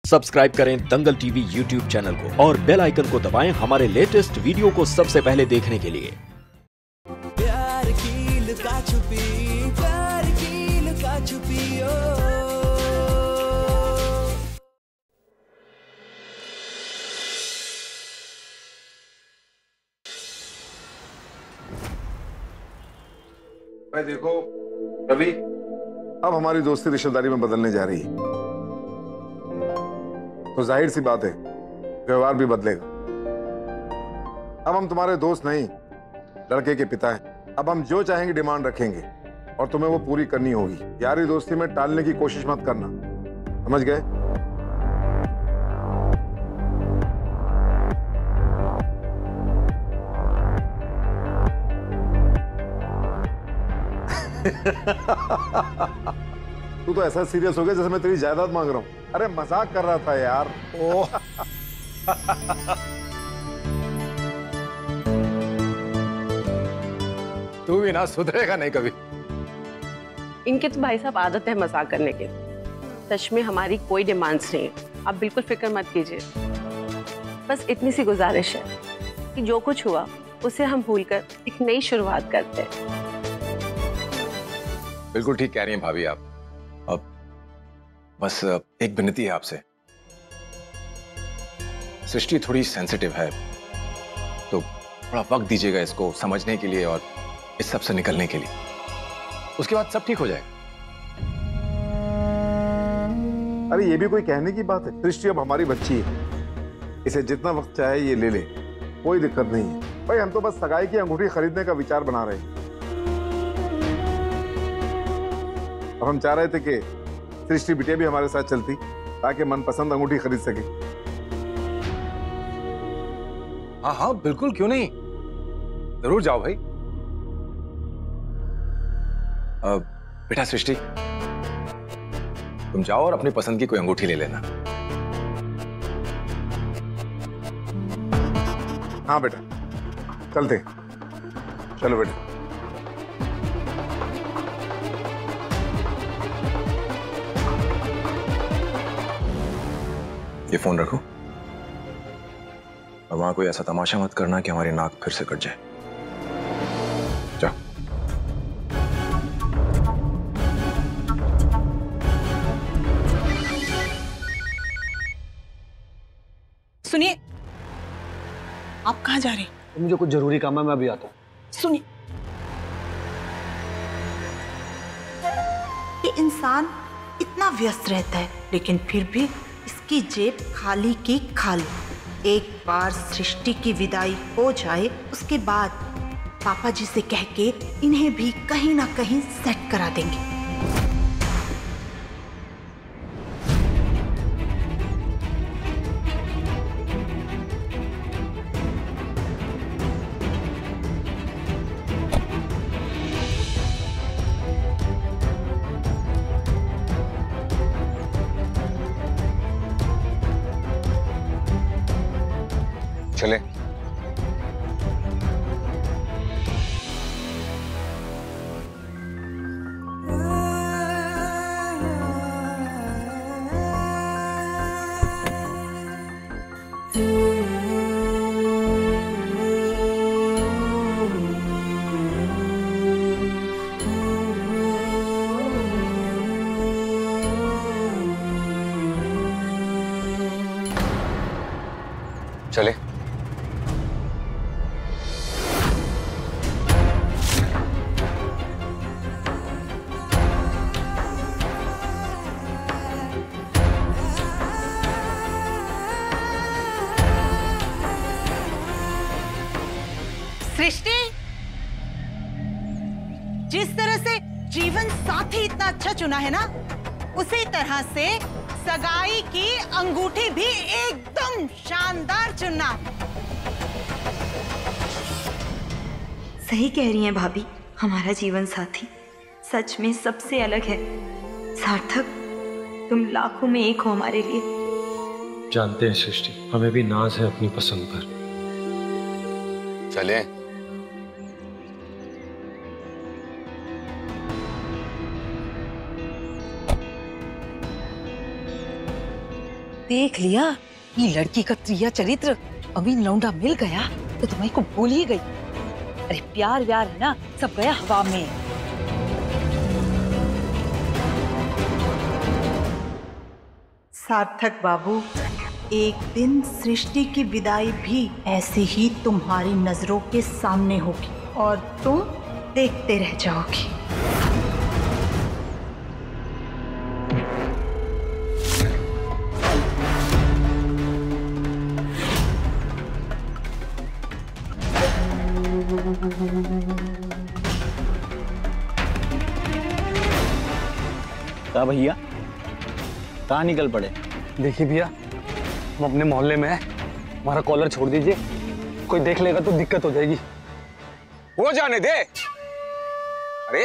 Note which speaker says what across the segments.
Speaker 1: Subscribe करें दंगल TV YouTube channel को और बेल आइकन को दबाएं हमारे लेटेस्ट वीडियो को सबसे पहले देखने के लिए।
Speaker 2: प्यार की लुका छुपी ओ।
Speaker 3: भाई देखो रवि, अब हमारी दोस्ती रिश्तेदारी में बदलने जा रही है, तो जाहिर सी बात है व्यवहार भी बदलेगा। अब हम तुम्हारे दोस्त नहीं, लड़के के पिता हैं। अब हम जो चाहेंगे डिमांड रखेंगे और तुम्हें वो पूरी करनी होगी। यारी दोस्ती में टालने की कोशिश मत करना, समझ गए? तू तो ऐसा सीरियस हो गया जैसे मैं तेरी जायदाद मांग रहा हूं। अरे मजाक कर रहा था यार। ओह
Speaker 4: तू भी ना सुधरेगा नहीं कभी।
Speaker 5: इनके तो भाई साहब आदत है मजाक करने की। सच में हमारी कोई डिमांड्स नहीं है, आप बिल्कुल फिक्र मत कीजिए। बस इतनी सी गुजारिश है कि जो कुछ हुआ उसे हम भूलकर एक नई शुरुआत करते हैं।
Speaker 4: बिल्कुल ठीक कह रही हैं भाभी आप। अब बस एक विनती है आपसे, सृष्टि थोड़ी सेंसिटिव है, तो थोड़ा वक्त दीजिएगा इसको समझने के लिए और इस सब से निकलने के लिए। उसके बाद सब ठीक हो जाएगा।
Speaker 3: अरे ये भी कोई कहने की बात है? सृष्टि अब हमारी बच्ची है, इसे जितना वक्त चाहे ये ले ले, कोई दिक्कत नहीं है। भाई हम तो बस सगाई की अंगूठी खरीदने का विचार बना रहे हैं। अब हम चाह रहे थे कि सृष्टि बिटिया भी हमारे साथ चलती ताकि मनपसंद अंगूठी खरीद सके।
Speaker 4: हाँ हाँ बिल्कुल, क्यों नहीं, जरूर जाओ भाई। बेटा सृष्टि, तुम जाओ और अपनी पसंद की कोई अंगूठी ले लेना।
Speaker 3: हाँ बेटा चलते, चलो बेटा।
Speaker 4: ये फोन रखो और वहां कोई ऐसा तमाशा मत करना कि हमारी नाक फिर से कट जाए। जाओ।
Speaker 6: सुनिए, आप कहाँ जा रहे हैं?
Speaker 7: मुझे कुछ जरूरी काम है, मैं अभी आता हूँ।
Speaker 6: सुनिए, ये इंसान इतना व्यस्त रहता है लेकिन फिर भी इसकी जेब खाली की खाली। एक बार सृष्टि की विदाई हो जाए उसके बाद पापा जी से कह के इन्हें भी कहीं ना कहीं सेट करा देंगे।
Speaker 4: चले। चले।
Speaker 6: सृष्टि, जिस तरह से जीवन साथी इतना अच्छा चुना है ना, उसी तरह से सगाई की अंगूठी भी एकदम शानदार चुनना।
Speaker 8: सही कह रही हैं भाभी, हमारा जीवन साथी सच में सबसे अलग है। सार्थक, तुम लाखों में एक हो हमारे लिए।
Speaker 7: जानते हैं सृष्टि, हमें भी नाज है अपनी पसंद पर।
Speaker 4: चले।
Speaker 9: देख लिया, ये लड़की का त्रिया चरित्र अमीन लौंडा मिल गया तो तुम्हारी को भूल ही गई। अरे प्यार व्यार है ना, सब गया हवा में।
Speaker 6: सार्थक बाबू, एक दिन सृष्टि की विदाई भी ऐसे ही तुम्हारी नजरों के सामने होगी और तुम देखते रह जाओगी।
Speaker 7: क्या भैया, कहाँ निकल पड़े? देखिए भैया, हम अपने मोहल्ले में हैं, हमारा कॉलर छोड़ दीजिए, कोई देख लेगा तो दिक्कत हो जाएगी।
Speaker 10: हो जाने दे। अरे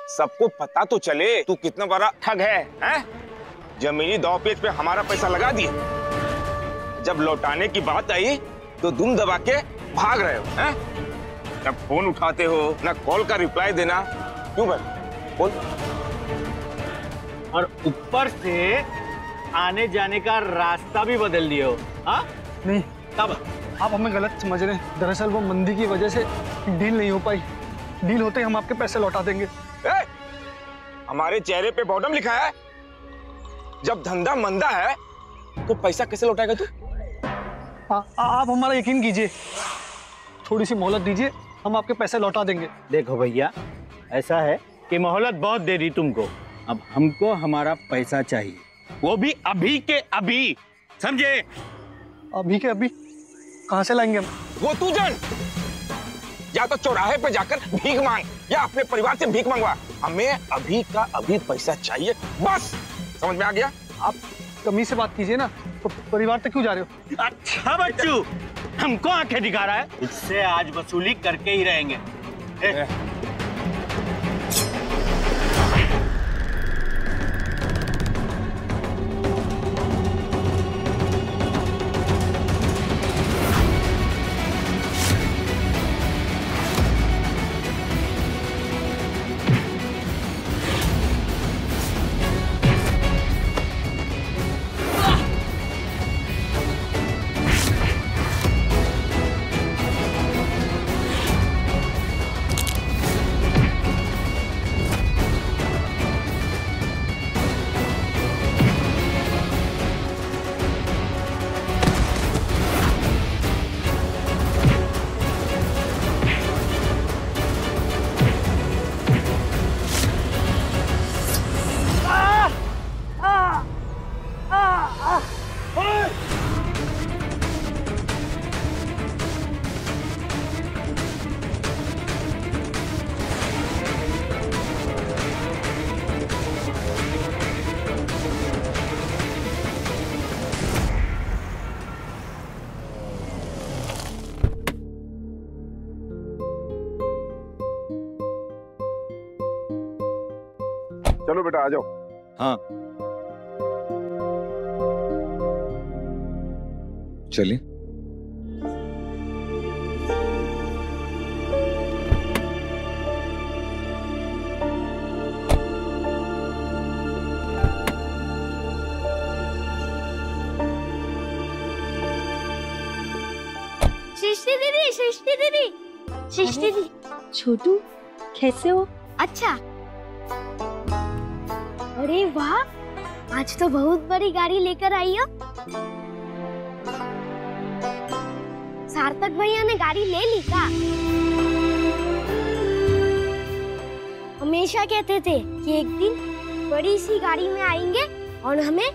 Speaker 10: सबको पता तो चले तू कितना बड़ा ठग है, हैं? जमीनी दांवपेच पे हमारा पैसा लगा दिए, जब लौटाने की बात आई तो दुम दबा के भाग रहे हो, हैं? न फोन उठाते हो, न कॉल का रिप्लाई देना, क्यों भाई? बोल।
Speaker 11: और ऊपर से आने जाने का रास्ता भी बदल दिए हो। हाँ
Speaker 7: नहीं,
Speaker 11: कब?
Speaker 7: आप हमें गलत समझ रहे हैं। दरअसल वो मंदी की वजह से डील नहीं हो पाई। डील होते ही हम आपके पैसे लौटा देंगे।
Speaker 10: हमारे चेहरे पे बॉटम लिखा है। जब धंधा मंदा है तो पैसा कैसे लौटाएगा तू?
Speaker 7: आप हमारा यकीन कीजिए, थोड़ी सी मोहलत दीजिए, हम आपके पैसे लौटा देंगे।
Speaker 11: देखो भैया, ऐसा है कि मोहलत बहुत दे दी तुमको, अब हमको हमारा पैसा चाहिए, वो भी अभी के अभी, समझे?
Speaker 7: अभी के अभी कहाँ से लाएंगे हम?
Speaker 10: वो तू जान, या तो चौराहे पे जाकर भीख मांग या अपने परिवार से भीख मंगवा। हमें अभी का अभी पैसा चाहिए, बस। समझ में आ गया?
Speaker 7: आप तमीज से बात कीजिए ना, तो परिवार तक क्यों जा रहे हो?
Speaker 11: अच्छा बच्चू, हमको आंखें दिखा रहा है, इससे आज वसूली करके ही रहेंगे।
Speaker 3: चलो बेटा आ जाओ।
Speaker 4: हाँ चलिए।
Speaker 12: सृष्टि दीदी, सृष्टि दीदी, सृष्टि दीदी।
Speaker 13: छोटू कैसे हो?
Speaker 12: अच्छा। अरे वाह, आज तो बहुत बड़ी गाड़ी लेकर आई हो। सार्थक भैया ने गाड़ी ले ली का? हमेशा कहते थे कि एक दिन बड़ी सी गाड़ी में आएंगे और हमें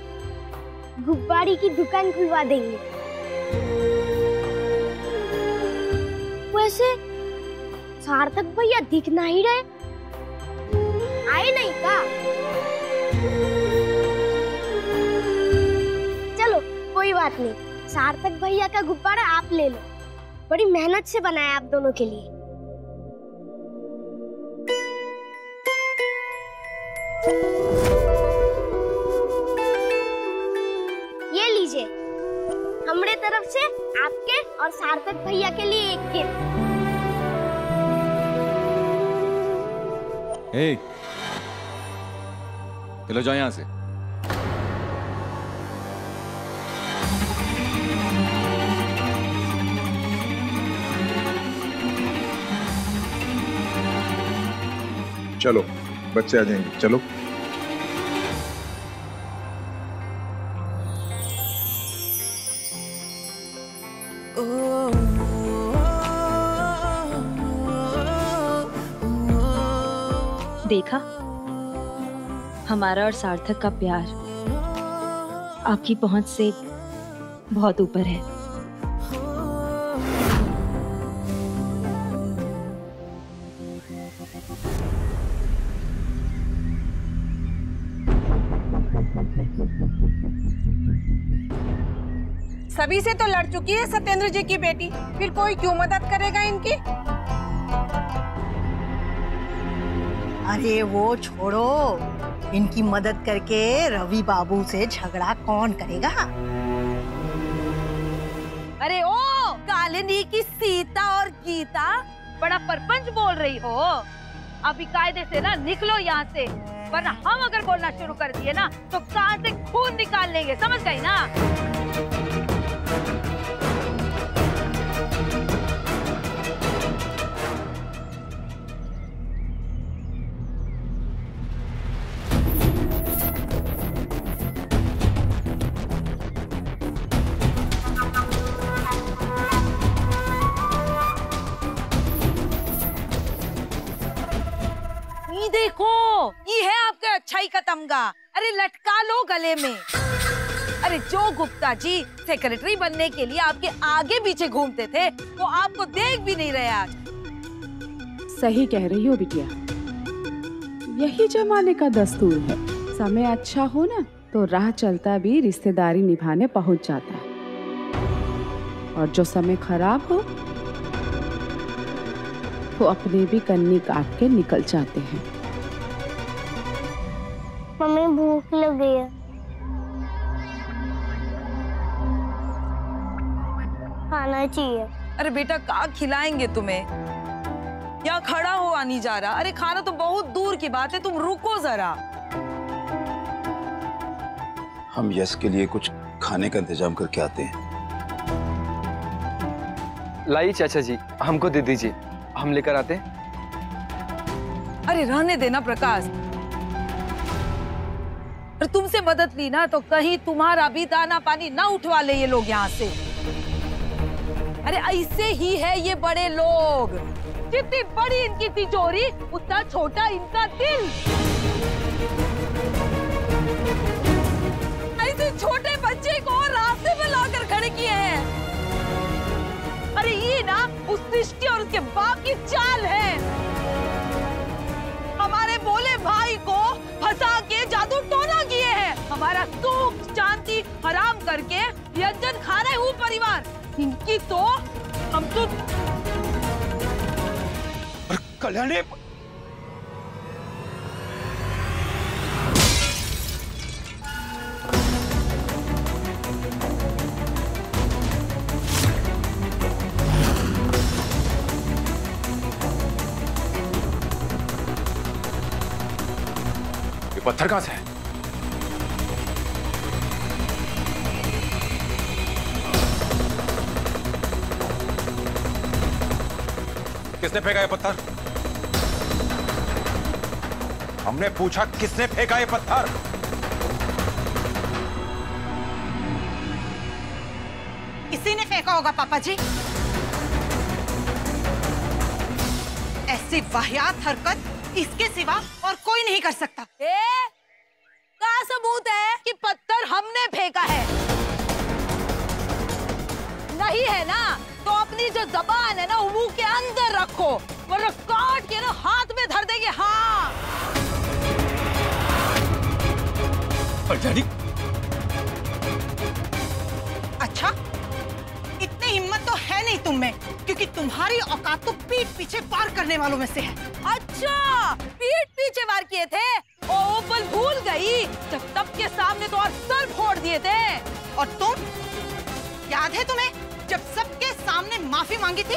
Speaker 12: गुब्बारे की दुकान खुलवा देंगे। वैसे सार्थक भैया दिख नहीं रहे, आए नहीं का? चलो कोई बात नहीं, सार्थक भैया का गुब्बारा आप ले लो, बड़ी मेहनत से बनाया आप दोनों के लिए। ये लीजिए, हमारे तरफ से आपके और सार्थक भैया के लिए एक गिफ्ट।
Speaker 4: चलो जाओ यहाँ से।
Speaker 3: चलो बच्चे आ जाएंगे, चलो।
Speaker 8: देखा, हमारा और सार्थक का प्यार आपकी पहुंच से बहुत ऊपर है।
Speaker 14: सभी से तो लड़ चुकी है सत्येंद्र जी की बेटी, फिर कोई क्यों मदद करेगा इनकी?
Speaker 15: अरे वो छोड़ो, इनकी मदद करके रवि बाबू से झगड़ा कौन करेगा?
Speaker 9: अरे ओ कालिनी की सीता और गीता, बड़ा परपंच बोल रही हो। अभी कायदे से ना निकलो यहाँ से, वरना हम अगर बोलना शुरू कर दिए ना तो कान से खून निकाल लेंगे, समझ गई ना?
Speaker 14: देखो, ये है आपके अच्छाई का तमगा। अरे लटका लो गले में। अरे जो गुप्ता जी सेक्रेटरी बनने के लिए आपके आगे पीछे घूमते थे, वो आपको देख भी नहीं रहे आज।
Speaker 16: सही कह रही हो बिटिया, यही जमाने का दस्तूर है। समय अच्छा हो ना तो राह चलता भी रिश्तेदारी निभाने पहुंच जाता है, और जो समय खराब हो वो अपने भी कन्नी काट के निकल जाते हैं।
Speaker 12: मम्मी भूख लग गई है, खाना चाहिए।
Speaker 14: अरे बेटा क्या खिलाएंगे तुम्हें? यहाँ खड़ा हुआ नहीं जा रहा। अरे खाना तो बहुत दूर की बात है, तुम रुको जरा।
Speaker 17: हम यश के लिए कुछ खाने का इंतजाम करके आते हैं।
Speaker 7: लाइए चाचा जी, हमको दे दीजिए, हम लेकर आते हैं।
Speaker 14: अरे रहने देना प्रकाश, और तुमसे मदद ली ना तो कहीं तुम्हारा भी दाना पानी ना उठवा ले ये लोग यहाँ से। अरे ऐसे ही है ये बड़े लोग, जितनी बड़ी इनकी तिजोरी उतना छोटा इनका दिल। ऐसे छोटे बच्चे को रास्ते में लाकर खड़े किए हैं। अरे ये ना उस सृष्टि और उसके बाप की चाल है। हमारे बोले भाई को फंसा के जादू टोना किए हैं, हमारा सुख शांति हराम करके व्यंजन खा रहे हूँ परिवार। इनकी तो हम तो
Speaker 10: कल्याणी, ये पत्थर कहां से है? किसने फेंका ये पत्थर? हमने पूछा किसने फेंका ये पत्थर?
Speaker 15: किसी ने फेंका होगा पापा जी। ऐसी वाहियात हरकत इसके सिवा और कोई नहीं कर सकता।
Speaker 14: क्या सबूत है कि पत्थर हमने फेंका है? नहीं है ना तो अपनी जो जबान है ना मुंह के अंदर रखो, वरना काट के ना हाथ में धर देंगे। हाँ
Speaker 15: अच्छा, इतनी हिम्मत तो है नहीं तुम में, क्योंकि तुम्हारी औकात तो पीठ पीछे वार करने वालों में से है।
Speaker 14: अच्छा, पीठ पीछे वार किए थे? ओ पल भूल गई जब तब के सामने तो और सर फोड़ दिए थे।
Speaker 15: और तुम, याद है तुम्हें जब सबके सामने माफी मांगी थी?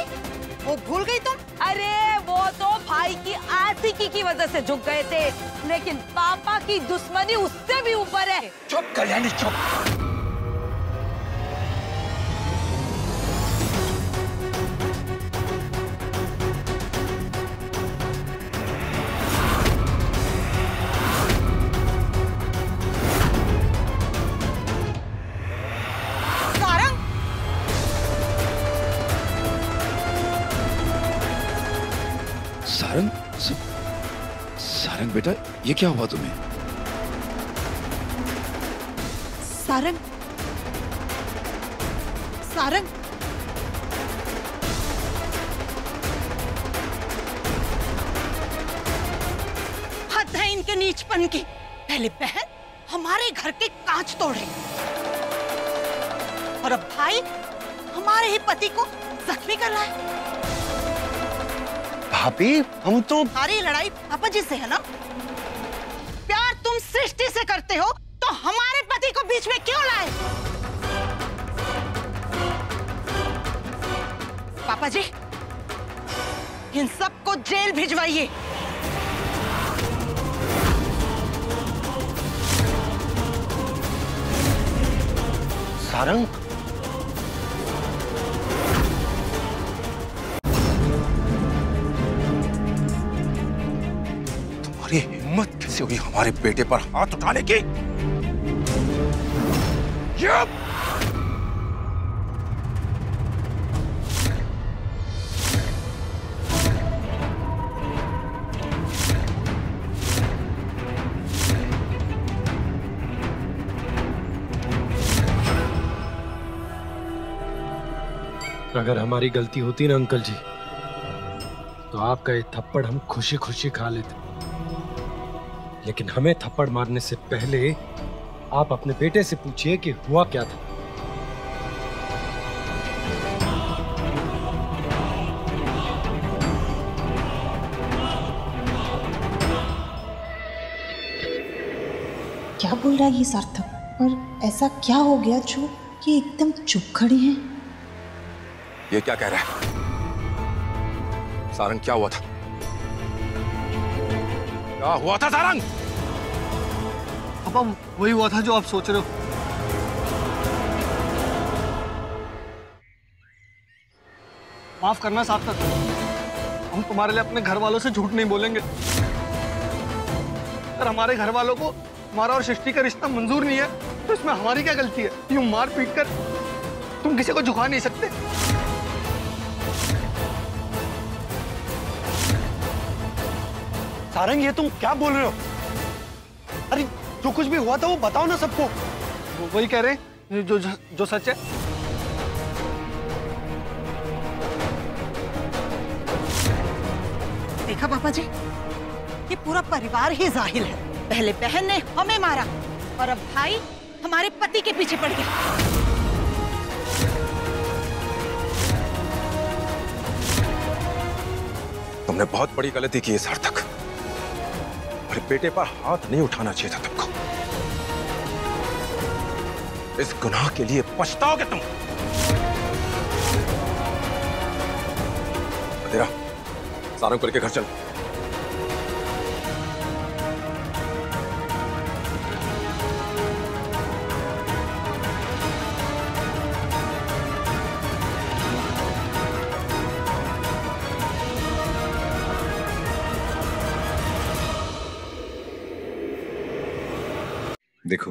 Speaker 15: वो भूल गई तुम?
Speaker 14: अरे वो तो भाई की आशिकी की वजह से झुक गए थे, लेकिन पापा की दुश्मनी उससे भी ऊपर है।
Speaker 10: चुप कल्याणी, चुप।
Speaker 17: सारंग, सारंग बेटा, ये क्या हुआ तुम्हें?
Speaker 15: सारंग, सारंग, हद है इनके नीचपन की। पहले बहन हमारे घर के कांच तोड़े और अब भाई हमारे ही पति को जख्मी कर रहा है।
Speaker 7: भाभी, हम तो
Speaker 15: हमारी लड़ाई पापा जी से है ना? प्यार तुम सृष्टि से करते हो तो हमारे पति को बीच में क्यों लाए? पापा जी, इन सबको जेल भिजवाइए।
Speaker 7: सारंग,
Speaker 10: तुम्हारी हिम्मत कैसे हुई हमारे बेटे पर हाथ उठाने की?
Speaker 18: अगर हमारी गलती होती ना अंकल जी, तो आपका ये थप्पड़ हम खुशी खुशी खा लेते। लेकिन हमें थप्पड़ मारने से पहले आप अपने बेटे से पूछिए कि हुआ क्या था।
Speaker 6: क्या बोल रहा है ये सार्थक? और ऐसा क्या हो गया जो ये एकदम चुप खड़ी हैं?
Speaker 10: ये क्या कह रहा है? सारंग, क्या हुआ था? क्या हुआ था सारंग?
Speaker 7: पापा, वही हुआ था जो आप सोच रहे हो। माफ करना सार्थक, हम तुम्हारे लिए अपने घर वालों से झूठ नहीं बोलेंगे। अगर हमारे घर वालों को हमारा और सृष्टि का रिश्ता मंजूर नहीं है तो इसमें हमारी क्या गलती है? यूं मार पीट कर तुम किसी को झुका नहीं सकते। सारंग, ये तुम क्या बोल रहे हो? अरे जो कुछ भी हुआ था वो बताओ ना सबको। वो वही कह रहे हैं जो सच है।
Speaker 15: देखा पापा जी, ये पूरा परिवार ही जाहिल है। पहले बहन ने हमें मारा और अब भाई हमारे पति के पीछे पड़ गया।
Speaker 10: तुमने बहुत बड़ी गलती की है सार्थक। मेरे बेटे पर हाथ नहीं उठाना चाहिए था तुमको। इस गुनाह के लिए पछताओगे तुम। तेरा सारंग को लेकर घर चल।
Speaker 19: देखो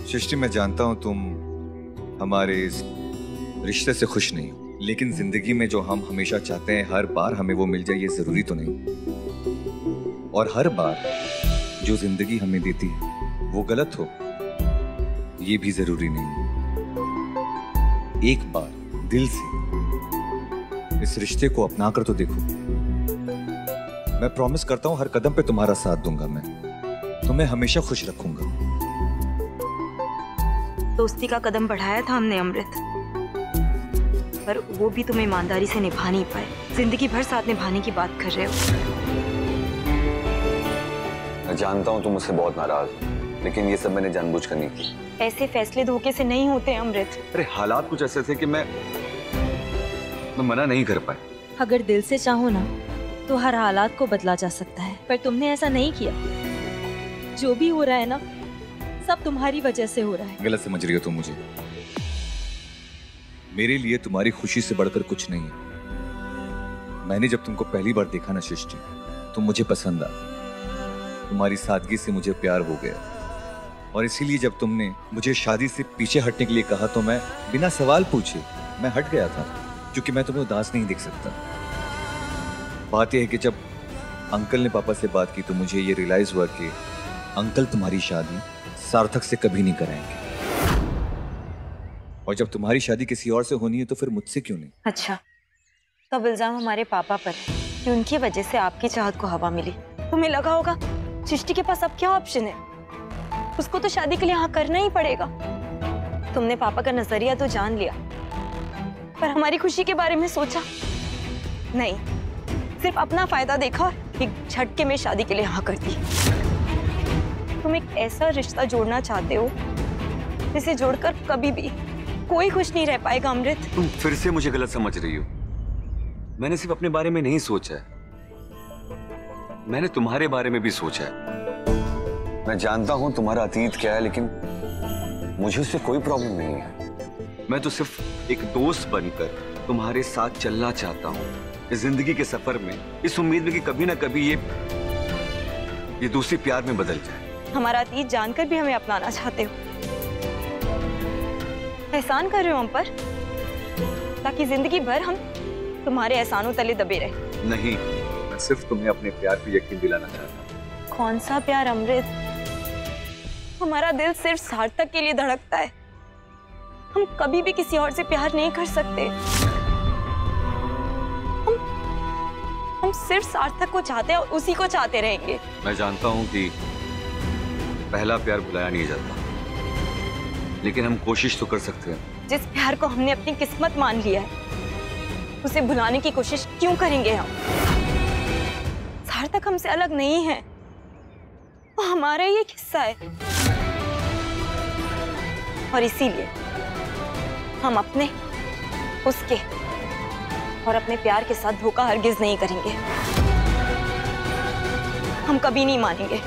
Speaker 19: सृष्टि, मैं जानता हूं तुम हमारे इस रिश्ते से खुश नहीं हो, लेकिन जिंदगी में जो हम हमेशा चाहते हैं हर बार हमें वो मिल जाए ये जरूरी तो नहीं। और हर बार जो जिंदगी हमें देती है वो गलत हो ये भी जरूरी नहीं। एक बार दिल से इस रिश्ते को अपना कर तो देखो। मैं प्रॉमिस करता हूं हर कदम पे तुम्हारा साथ दूंगा। मैं तुम्हें हमेशा खुश रखूंगा।
Speaker 8: दोस्ती का कदम बढ़ाया था हमने अमृत, पर वो भी तुम ईमानदारी से निभा नहीं पाए। जिंदगी भर साथ निभाने की बात कर रहे हो।
Speaker 4: मैं जानता हूँ तुम मुझसे बहुत नाराज हो, लेकिन ये सब मैंने जानबूझ कर नहीं की।
Speaker 8: ऐसे फैसले धोखे से नहीं होते अमृत।
Speaker 19: अरे हालात कुछ ऐसे थे कि मैं मना नहीं कर पाया।
Speaker 13: अगर दिल से चाहो ना तो हर हालात को बदला जा सकता है, पर तुमने ऐसा नहीं किया। जो भी हो रहा है ना, सब तुम्हारी वजह से हो रहा है।
Speaker 19: गलत समझ रही हो तुम मुझे। मेरे लिए तुम्हारी खुशी से बढ़कर कुछ नहीं है। मैंने जब तुमको पहली बार देखा ना सृष्टि, तुम मुझे पसंद आ। तुम्हारी सादगी से मुझे प्यार हो गया, और इसीलिए जब तुमने मुझे शादी से पीछे हटने के लिए कहा तो मैं बिना सवाल पूछे मैं हट गया था, क्योंकि मैं तुम्हें उदास नहीं देख सकता। बात यह है कि जब अंकल ने पापा से बात की तो मुझे ये रियलाइज हुआ कि अंकल तुम्हारी शादी सार्थक से कभी नहीं कराएंगे। और जब तुम्हारी शादी किसी और से होनी है तो फिर मुझसे क्यों नहीं?
Speaker 8: अच्छा, तो अब इल्जाम हमारे पापा पर है कि उनकी वजह से आपकी चाहत को हवा मिली। तुम्हें लगा होगा सृष्टि के पास अब क्या ऑप्शन है, उसको तो शादी के लिए हाँ करना ही पड़ेगा। तुमने पापा का नजरिया तो जान लिया, पर हमारी खुशी के बारे में सोचा नहीं, सिर्फ अपना फायदा देखा और एक झटके में शादी के लिए हाँ कर दी। तुम एक ऐसा रिश्ता जोड़ना चाहते हो जिसे जोड़कर कभी भी कोई खुश नहीं रह पाएगा। अमृत,
Speaker 20: तुम फिर से मुझे गलत समझ रही हो। मैंने सिर्फ अपने बारे में नहीं सोचा है, मैंने तुम्हारे बारे में भी सोचा है। मैं जानता हूं तुम्हारा अतीत क्या है, लेकिन मुझे उससे कोई प्रॉब्लम नहीं है। मैं तो सिर्फ एक दोस्त बनकर तुम्हारे साथ चलना चाहता हूं इस जिंदगी के सफर में, इस उम्मीद में कि कभी ना कभी ये दूसरी प्यार में बदल जाए।
Speaker 8: हमारा अतीत जानकर भी हमें अपनाना चाहते हो, एहसान कर रहे हो हम पर, ताकि जिंदगी भर हम तुम्हारे एहसानों तले दबे रहे।
Speaker 20: नहीं, मैं सिर्फ तुम्हें अपने प्यार पे यकीन दिलाना चाहता हूँ।
Speaker 8: कौन सा प्यार अमृत? हमारा दिल सिर्फ सार्थक के लिए धड़कता है, हम कभी भी किसी और से प्यार नहीं कर सकते। हम सिर्फ सार्थक को चाहते हैं और उसी को चाहते रहेंगे।
Speaker 20: मैं जानता हूँ कि पहला प्यार भुलाया नहीं जाता, लेकिन हम कोशिश तो कर सकते हैं।
Speaker 8: जिस प्यार को हमने अपनी किस्मत मान लिया है, उसे भुलाने की कोशिश क्यों करेंगे हम? सार्थक हमसे अलग नहीं है, वो हमारा ही एक हिस्सा है, और इसीलिए हम अपने, उसके और अपने प्यार के साथ धोखा हरगिज नहीं करेंगे। हम कभी नहीं मानेंगे।